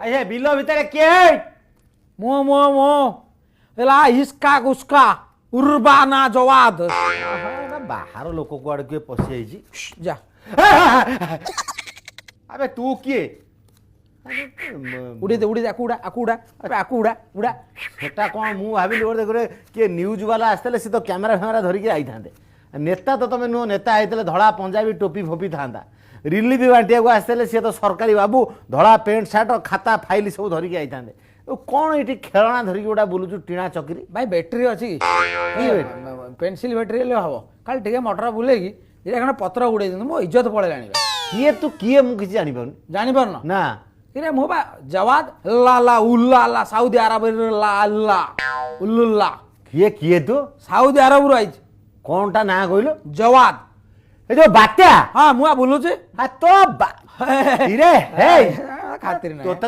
अरे बिलो भितर किए मो मो मो एला इसका उसका उर्बाना जवाद बाहर लोक कुआड़े किए पशि जाइए जा अबे तू किए उड़ी दे आकु उड़ा अबे आकु उड़ा सेटा कौन मु भाविली गोटे देखो किए न्यूज वाला आसते सी तो कैमेरा फैमेरा धरिकी आई था नेता तो तुम नुह नेता आते धड़ा पंजाबी टोपी फोपी था रिलीफ बांटिया को आसते सी तो सरकारी बाबू धड़ा पेंट सार्ट खाता फाइल सब धरिकी आई था कौन ये खेलना धरिकी गोटा बुलुचु टीना चक्री भाई बैटरी अच्छी पेंसिल बैटरी हम खाली टे मोटर बुलेगी ये पत्र उड़े मो इज्जत पड़े किए तू किए मुझे जानी जान ना इरे मो बा जवाद ला ला उल्ला ला सऊदी अरब ला अल्ला उल्लुल्ला किए किए तू सऊदी अरब रु आई कौन टा ना कहलु जवाद ए जो बात्या हाँ मुआ बोलू तो इरे हे खातिर तो